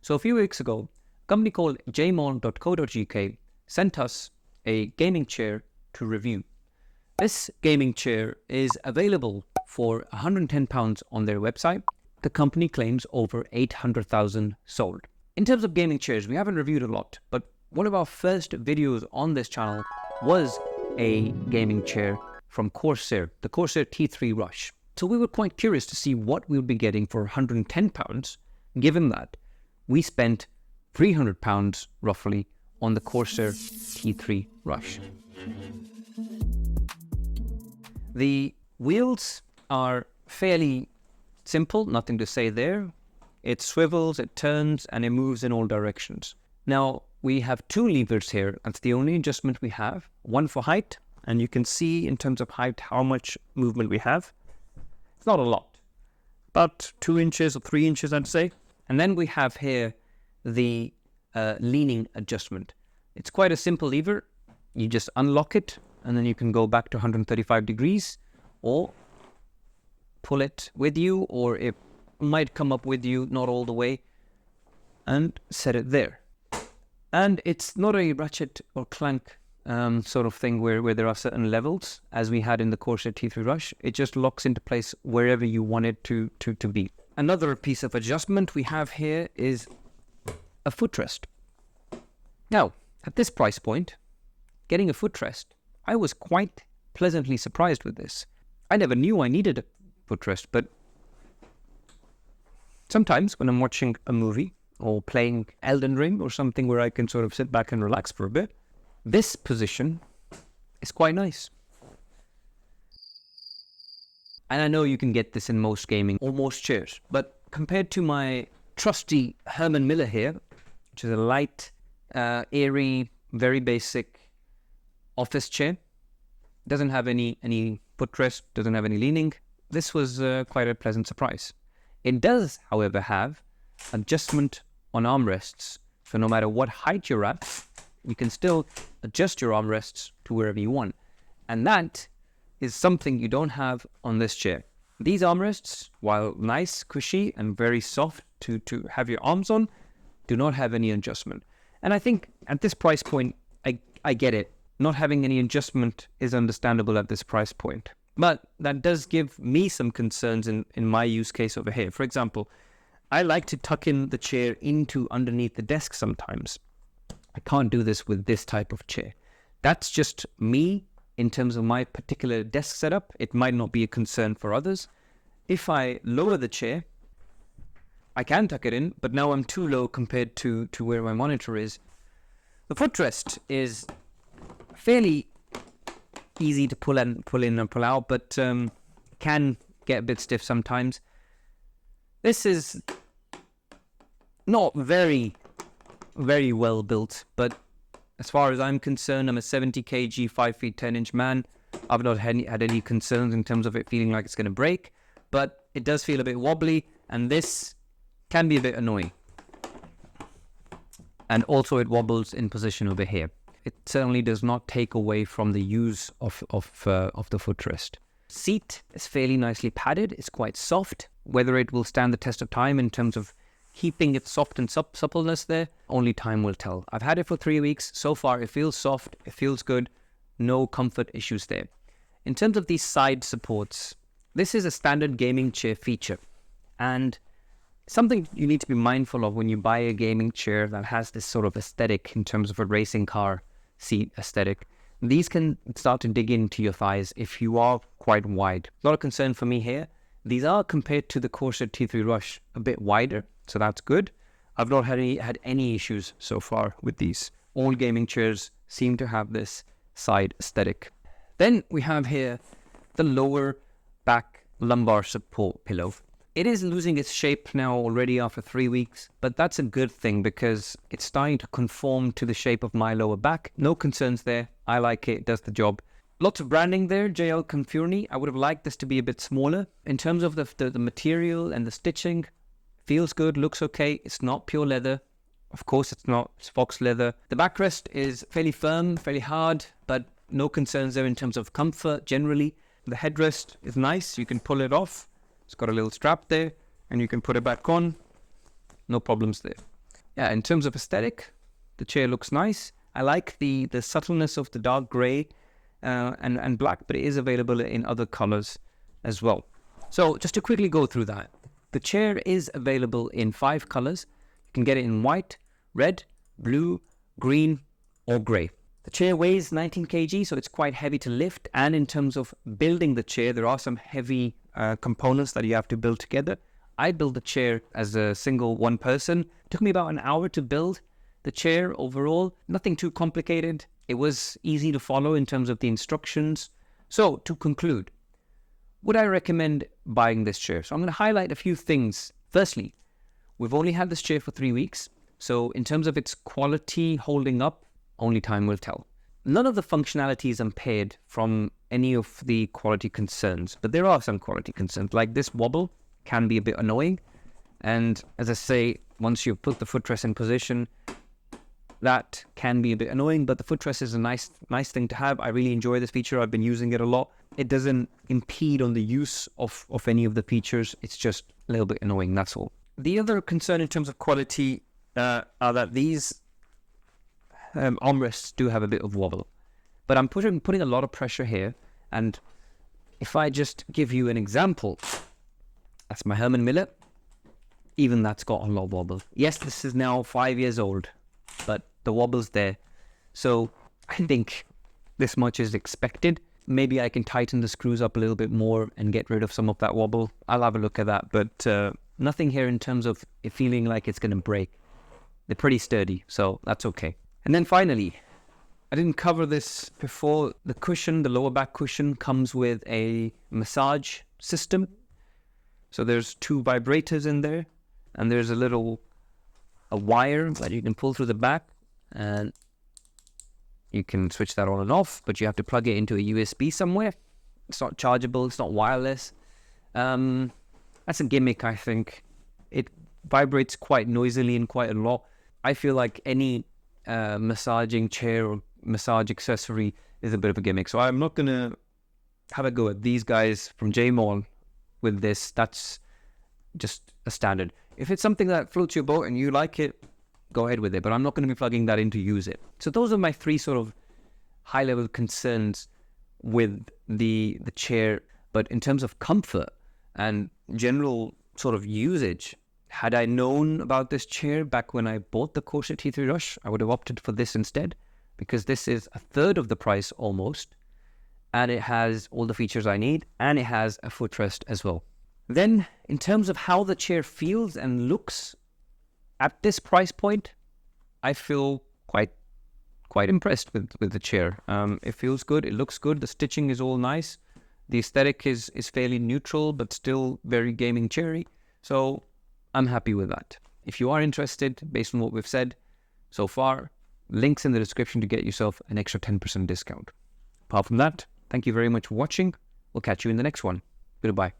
So a few weeks ago, a company called jmon.co.uk sent us a gaming chair to review. This gaming chair is available for £110 on their website. The company claims over 800,000 sold. In terms of gaming chairs, we haven't reviewed a lot, but one of our first videos on this channel was a gaming chair from Corsair, the Corsair T3 Rush. So we were quite curious to see what we would be getting for £110, given that we spent £300 roughly on the Corsair T3 Rush. The wheels are fairly simple, nothing to say there. It swivels, it turns, and it moves in all directions. Now, we have two levers here. That's the only adjustment we have. One for height, and you can see in terms of height how much movement we have. It's not a lot, about 2 inches or 3 inches, I'd say. And then we have here the leaning adjustment. It's quite a simple lever. You just unlock it, and then you can go back to 135 degrees, or pull it with you, or it might come up with you, not all the way, and set it there. And it's not a ratchet or clank sort of thing where there are certain levels, as we had in the Corsair T3 Rush. It just locks into place wherever you want it to be. Another piece of adjustment we have here is a footrest. Now, at this price point, getting a footrest, I was quite pleasantly surprised with this. I never knew I needed a footrest, but sometimes when I'm watching a movie or playing Elden Ring or something where I can sort of sit back and relax for a bit, this position is quite nice. And I know you can get this in most gaming or most chairs, but compared to my trusty Herman Miller here, which is a light, airy, very basic office chair, doesn't have any footrest, doesn't have any leaning. This was quite a pleasant surprise. It does, however, have adjustment on armrests. So no matter what height you're at, you can still adjust your armrests to wherever you want. And that is something you don't have on this chair. These armrests, while nice, cushy, and very soft to have your arms on, do not have any adjustment. And I think at this price point, I get it. Not having any adjustment is understandable at this price point. But that does give me some concerns in my use case over here. For example, I like to tuck in the chair into underneath the desk sometimes. I can't do this with this type of chair. That's just me in terms of my particular desk setup. It might not be a concern for others. If I lower the chair, I can tuck it in, but now I'm too low compared to where my monitor is. The footrest is fairly easy to pull in and pull out, but can get a bit stiff sometimes. This is not very, very well built, but as far as I'm concerned, I'm a 70 kg, 5 feet 10 inch man. I've not had any concerns in terms of it feeling like it's going to break, but it does feel a bit wobbly, and this can be a bit annoying. And also it wobbles in position over here. It certainly does not take away from the use of the footrest. Seat is fairly nicely padded. It's quite soft. Whether it will stand the test of time in terms of keeping its soft and suppleness there, only time will tell. I've had it for 3 weeks. So far, it feels soft. It feels good. No comfort issues there. In terms of these side supports, this is a standard gaming chair feature. And something you need to be mindful of when you buy a gaming chair that has this sort of aesthetic in terms of a racing car seat aesthetic. These can start to dig into your thighs if you are quite wide. Not a concern for me here. These are, compared to the Corsair T3 Rush, a bit wider, so that's good. I've not had any issues so far with these. All gaming chairs seem to have this side aesthetic. Then we have here the lower back lumbar support pillow. It is losing its shape now already after 3 weeks, but that's a good thing because it's starting to conform to the shape of my lower back. No concerns there. I like it. It does the job. Lots of branding there, JL Confurmi. I would have liked this to be a bit smaller. In terms of the material and the stitching, feels good, looks okay. It's not pure leather. Of course, it's not. It's fox leather. The backrest is fairly firm, fairly hard, but no concerns there in terms of comfort generally. The headrest is nice. You can pull it off. It's got a little strap there, and you can put it back on. No problems there. yeah, in terms of aesthetic, the chair looks nice. I like the subtleness of the dark grey and black, but it is available in other colors as well. So just to quickly go through that, the chair is available in 5 colors. You can get it in white, red, blue, green, or grey. The chair weighs 19 kg, so it's quite heavy to lift. And in terms of building the chair, there are some heavy components that you have to build together. I built the chair as a single one person. It took me about an hour to build the chair overall. Nothing too complicated. It was easy to follow in terms of the instructions. So to conclude, would I recommend buying this chair? So I'm going to highlight a few things. Firstly, we've only had this chair for 3 weeks. So in terms of its quality holding up, only time will tell. None of the functionality is impaired from any of the quality concerns, but there are some quality concerns, like this wobble can be a bit annoying. And as I say, once you've put the footrest in position, that can be a bit annoying, but the footrest is a nice thing to have. I really enjoy this feature. I've been using it a lot. It doesn't impede on the use of any of the features. It's just a little bit annoying, that's all. The other concern in terms of quality are that these armrests do have a bit of wobble. But I'm putting a lot of pressure here. And if I just give you an example, that's my Herman Miller. Even that's got a lot of wobble. Yes, this is now 5 years old, but the wobble's there. So I think this much is expected. Maybe I can tighten the screws up a little bit more and get rid of some of that wobble. I'll have a look at that, but nothing here in terms of it feeling like it's going to break. They're pretty sturdy, so that's okay. And then finally, I didn't cover this before. The cushion, the lower back cushion, comes with a massage system. So there's 2 vibrators in there, and there's a wire that you can pull through the back, and you can switch that on and off, but you have to plug it into a USB somewhere. It's not chargeable, it's not wireless. That's a gimmick, I think. It vibrates quite noisily and quite a lot. I feel like any massaging chair or massage accessory is a bit of a gimmick. So I'm not going to have a go at these guys from J-Mall with this. That's just a standard. If it's something that floats your boat and you like it, go ahead with it. But I'm not going to be plugging that in to use it. So those are my 3 sort of high-level concerns with the chair. But in terms of comfort and general sort of usage, had I known about this chair back when I bought the Corsair T3 Rush, I would have opted for this instead, because this is a third of the price almost, and it has all the features I need, and it has a footrest as well. Then, in terms of how the chair feels and looks at this price point, I feel quite impressed with the chair. It feels good, it looks good, the stitching is all nice, the aesthetic is fairly neutral, but still very gaming chairy. So I'm happy with that. If you are interested, based on what we've said so far, links in the description to get yourself an extra 10% discount. Apart from that, thank you very much for watching. We'll catch you in the next one. Goodbye.